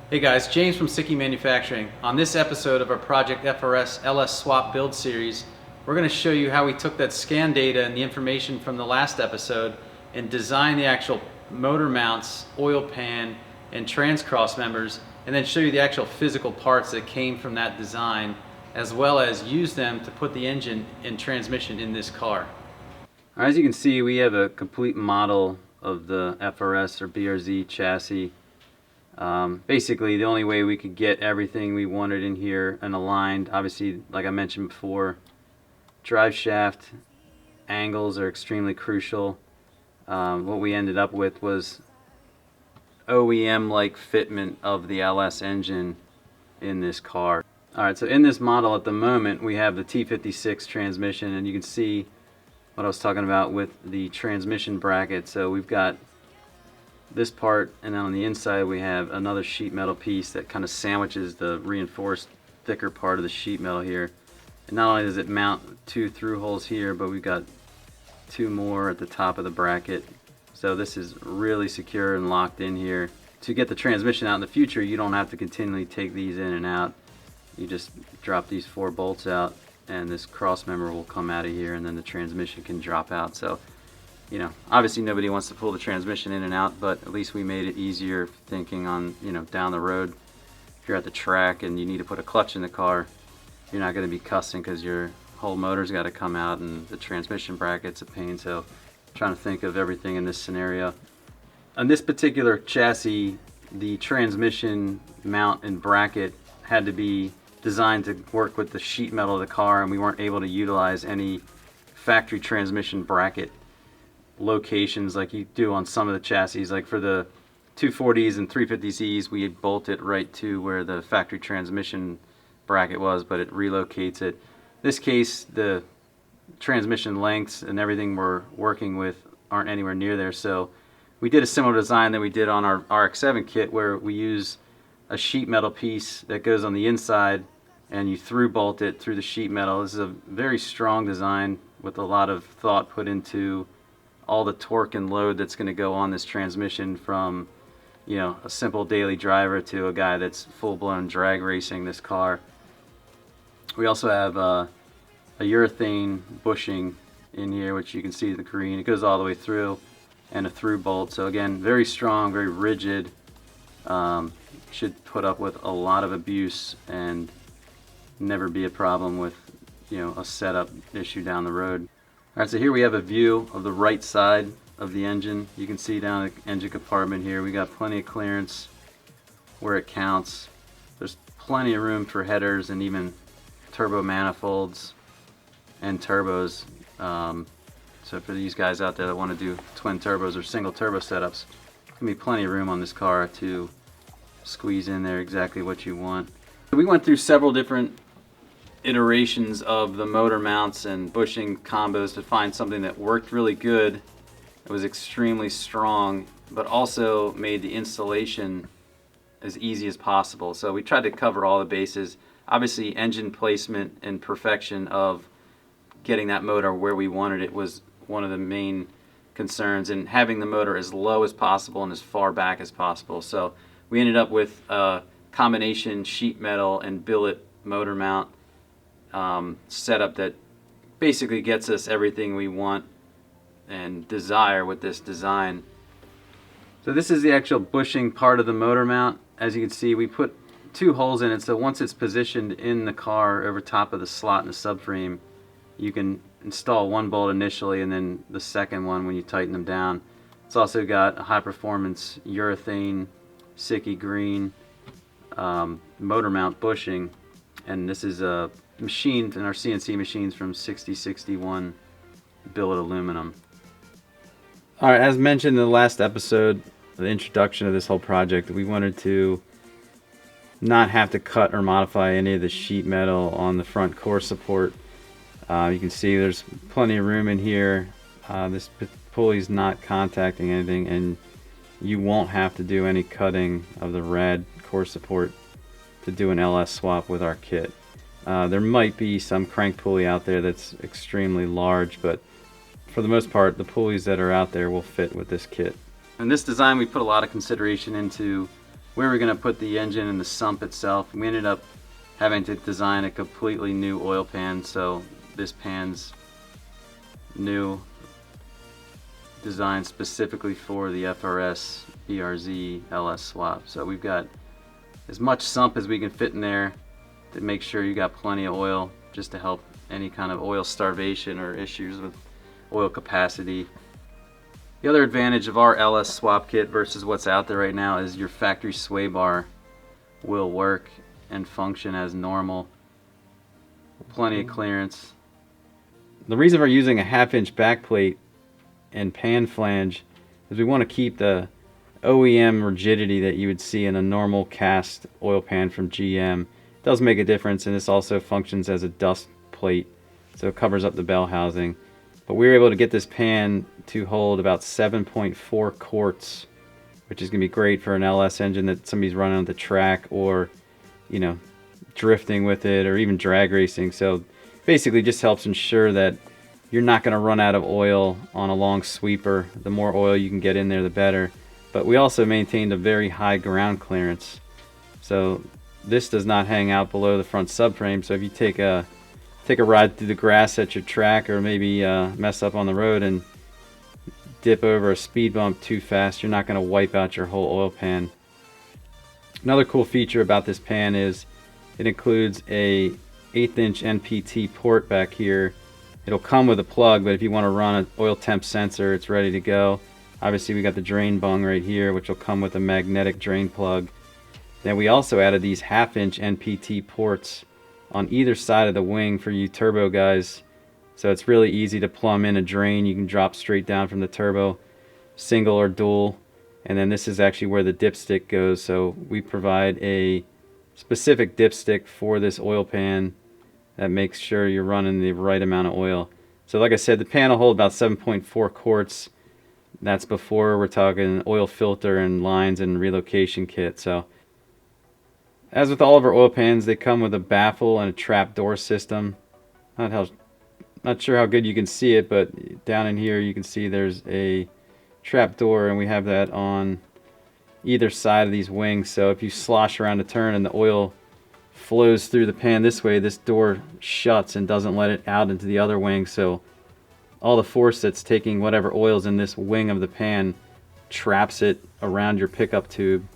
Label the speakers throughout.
Speaker 1: Hey guys, James from SIKKY Manufacturing. On this episode of our Project FRS LS Swap build series, we're going to show you how we took that scan data and the information from the last episode and designed the actual motor mounts, oil pan, and trans cross members, and then show you the actual physical parts that came from that design, as well as use them to put the engine and transmission in this car. As you can see, we have a complete model of the FRS or BRZ chassis. Basically, the only way we could get everything we wanted in here and aligned, obviously, like I mentioned before, drive shaft angles are extremely crucial. What we ended up with was OEM-like fitment of the LS engine in this car. Alright, so in this model at the moment, we have the T56 transmission, and you can see what I was talking about with the transmission bracket. So we've got this part, and then on the inside we have another sheet metal piece that kind of sandwiches the reinforced thicker part of the sheet metal here. And not only does it mount two through holes here, but we've got two more at the top of the bracket. So this is really secure and locked in here. To get the transmission out in the future, you don't have to continually take these in and out. You just drop these 4 bolts out and this cross member will come out of here, and then the transmission can drop out. So, you know, obviously nobody wants to pull the transmission in and out, but at least we made it easier thinking on, you know, down the road. If you're at the track and you need to put a clutch in the car, you're not going to be cussing because your whole motor's got to come out and the transmission bracket's a pain. So trying to think of everything in this scenario. On this particular chassis, the transmission mount and bracket had to be designed to work with the sheet metal of the car, and we weren't able to utilize any factory transmission bracket locations like you do on some of the chassis. Like for the 240s and 350Zs, we bolt it right to where the factory transmission bracket was, but it relocates it. In this case, the transmission lengths and everything we're working with aren't anywhere near there, so we did a similar design that we did on our RX-7 kit, where we use a sheet metal piece that goes on the inside and you through bolt it through the sheet metal. This is a very strong design with a lot of thought put into all the torque and load that's going to go on this transmission, from, you know, a simple daily driver to a guy that's full-blown drag racing this car. We also have a urethane bushing in here, which you can see the green. It goes all the way through, and a through bolt. So again, very strong, very rigid. Should put up with a lot of abuse and never be a problem with, you know, a setup issue down the road. Alright, so here we have a view of the right side of the engine. You can see down the engine compartment here, we got plenty of clearance where it counts. There's plenty of room for headers and even turbo manifolds and turbos. So for these guys out there that want to do twin turbos or single turbo setups, there's going to be plenty of room on this car to squeeze in there exactly what you want. We went through several different iterations of the motor mounts and bushing combos to find something that worked really good. It was extremely strong, but also made the installation as easy as possible. So we tried to cover all the bases. Obviously, engine placement and perfection of getting that motor where we wanted it was one of the main concerns, and having the motor as low as possible and as far back as possible. So we ended up with a combination sheet metal and billet motor mount setup that basically gets us everything we want and desire with this design. So this is the actual bushing part of the motor mount. As you can see, we put 2 holes in it, so once it's positioned in the car over top of the slot in the subframe, you can install 1 bolt initially and then the second one when you tighten them down. It's also got a high performance urethane SIKKY green motor mount bushing, and this is a machine in our CNC machines from 6061 billet aluminum. Alright, as mentioned in the last episode, the introduction of this whole project, we wanted to not have to cut or modify any of the sheet metal on the front core support. You can see there's plenty of room in here. This pulley's not contacting anything, and you won't have to do any cutting of the rad core support to do an LS swap with our kit. There might be some crank pulley out there that's extremely large, but for the most part, the pulleys that are out there will fit with this kit. In this design, we put a lot of consideration into where we're going to put the engine and the sump itself. We ended up having to design a completely new oil pan, so this pan's new, designed specifically for the FRS BRZ LS swap. So we've got as much sump as we can fit in there to make sure you got plenty of oil, just to help any kind of oil starvation or issues with oil capacity. The other advantage of our LS swap kit versus what's out there right now is your factory sway bar will work and function as normal. Plenty of clearance. The reason we're using a 1/2-inch backplate and pan flange is we want to keep the OEM rigidity that you would see in a normal cast oil pan from GM. It does make a difference, and this also functions as a dust plate, so it covers up the bell housing. But we were able to get this pan to hold about 7.4 quarts, which is going to be great for an LS engine that somebody's running on the track, or you know, drifting with it, or even drag racing. So basically just helps ensure that you're not going to run out of oil on a long sweeper. The more oil you can get in there, the better. But we also maintained a very high ground clearance, so this does not hang out below the front subframe. So if you take a ride through the grass at your track, or maybe mess up on the road and dip over a speed bump too fast, you're not going to wipe out your whole oil pan. Another cool feature about this pan is it includes a 1/8-inch NPT port back here. It'll come with a plug, but if you want to run an oil temp sensor, it's ready to go. Obviously we got the drain bung right here, which will come with a magnetic drain plug. Then we also added these 1/2-inch NPT ports on either side of the wing for you turbo guys. So it's really easy to plumb in a drain. You can drop straight down from the turbo, single or dual. And then this is actually where the dipstick goes. So we provide a specific dipstick for this oil pan that makes sure you're running the right amount of oil. So like I said, the pan will hold about 7.4 quarts. That's before we're talking oil filter and lines and relocation kit. So as with all of our oil pans, they come with a baffle and a trap door system. Not sure how good you can see it, but down in here you can see there's a trap door, and we have that on either side of these wings. So if you slosh around a turn and the oil flows through the pan this way, this door shuts and doesn't let it out into the other wing. So all the force that's taking whatever oil's in this wing of the pan traps it around your pickup tube,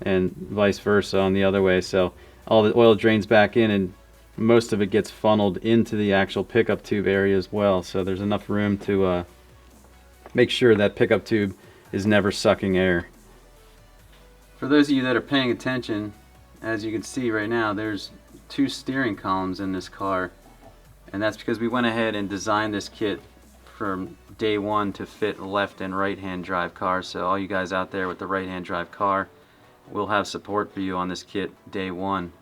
Speaker 1: and vice versa on the other way. So all the oil drains back in, and most of it gets funneled into the actual pickup tube area as well. So there's enough room to make sure that pickup tube is never sucking air. For those of you that are paying attention, as you can see right now, there's 2 steering columns in this car, and that's because we went ahead and designed this kit from day one to fit left and right hand drive cars. So all you guys out there with the right hand drive car, we'll have support for you on this kit day one.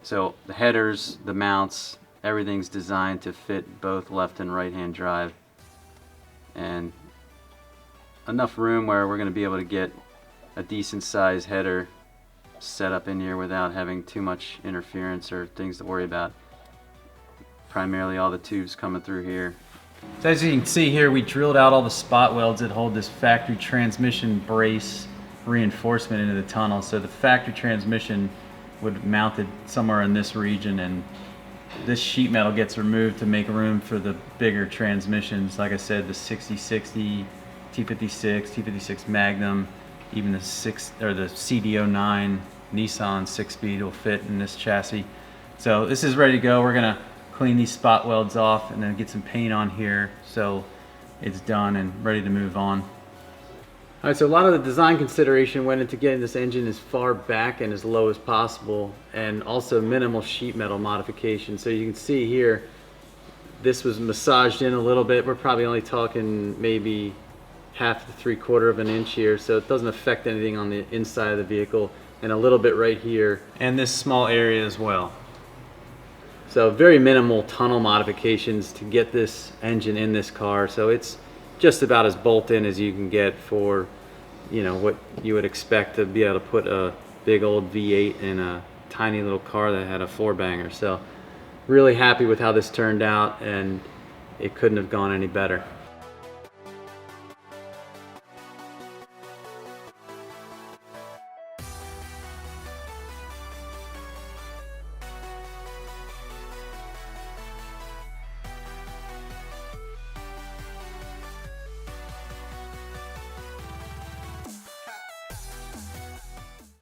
Speaker 1: So the headers, the mounts, everything's designed to fit both left and right hand drive, and enough room where we're going to be able to get a decent sized header set up in here without having too much interference or things to worry about. Primarily all the tubes coming through here. So as you can see here, we drilled out all the spot welds that hold this factory transmission brace reinforcement into the tunnel. So the factory transmission would mount it somewhere in this region, and this sheet metal gets removed to make room for the bigger transmissions. Like I said, the 6060, T56, T56 Magnum, even the CD09 Nissan 6-speed will fit in this chassis. So this is ready to go. We're gonna clean these spot welds off and then get some paint on here so it's done and ready to move on. All right, so a lot of the design consideration went into getting this engine as far back and as low as possible, and also minimal sheet metal modification. So you can see here, this was massaged in a little bit. We're probably only talking maybe 1/2 to 3/4 of an inch here, so it doesn't affect anything on the inside of the vehicle, and a little bit right here, and this small area as well. So very minimal tunnel modifications to get this engine in this car. So it's just about as bolt-in as you can get for, you know, what you would expect to be able to put a big old V8 in a tiny little car that had a floor banger. So really happy with how this turned out, and it couldn't have gone any better.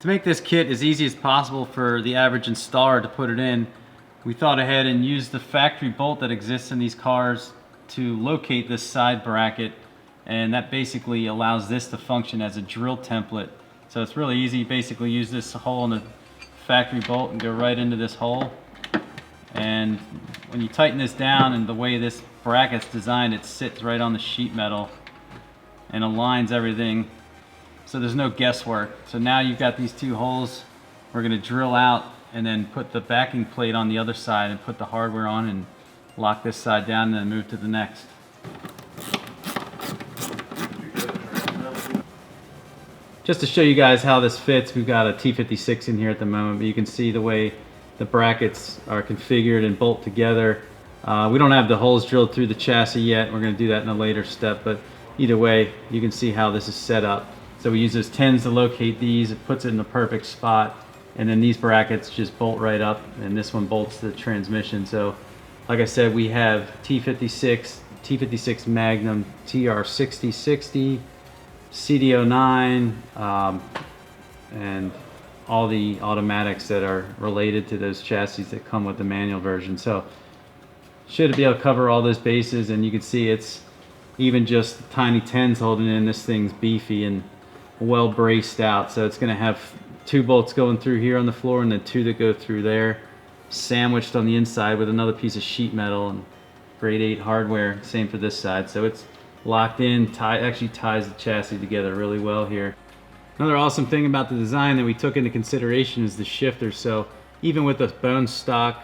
Speaker 1: To make this kit as easy as possible for the average installer to put it in, we thought ahead and used the factory bolt that exists in these cars to locate this side bracket, and that basically allows this to function as a drill template. So it's really easy. Basically use this hole in the factory bolt and go right into this hole, and when you tighten this down and the way this bracket's designed, it sits right on the sheet metal and aligns everything, so there's no guesswork. So now you've got these two holes. We're going to drill out and then put the backing plate on the other side and put the hardware on and lock this side down and then move to the next. Just to show you guys how this fits, we've got a T56 in here at the moment, but you can see the way the brackets are configured and bolt together. We don't have the holes drilled through the chassis yet. We're going to do that in a later step, but either way, you can see how this is set up. So we use those 10s to locate these. It puts it in the perfect spot, and then these brackets just bolt right up, and this one bolts to the transmission. So like I said, we have T56, T56 Magnum, TR6060, CD09, and all the automatics that are related to those chassis that come with the manual version. So should be able to cover all those bases, and you can see it's even just tiny 10s holding in. This thing's beefy and well braced out, so it's going to have 2 bolts going through here on the floor and then 2 that go through there, sandwiched on the inside with another piece of sheet metal and grade 8 hardware. Same for this side, so it's locked in, actually ties the chassis together really well here. Another awesome thing about the design that we took into consideration is the shifter. So even with a bone stock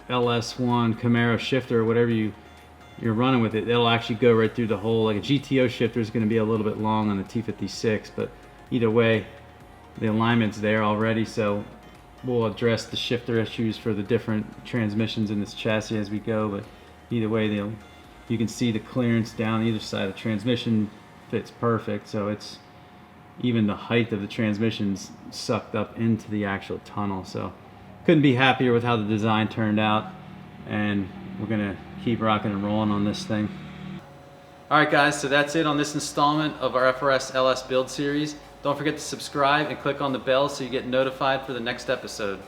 Speaker 1: LS1 Camaro shifter or whatever you're running with it, it'll actually go right through the hole. Like a GTO shifter is going to be a little bit long on the T56, but either way, the alignment's there already, so we'll address the shifter issues for the different transmissions in this chassis as we go. But either way, you can see the clearance down either side of the transmission fits perfect, so it's even the height of the transmission's sucked up into the actual tunnel. So couldn't be happier with how the design turned out, and we're gonna keep rocking and rolling on this thing. Alright guys, so that's it on this installment of our FRS LS build series. Don't forget to subscribe and click on the bell so you get notified for the next episode.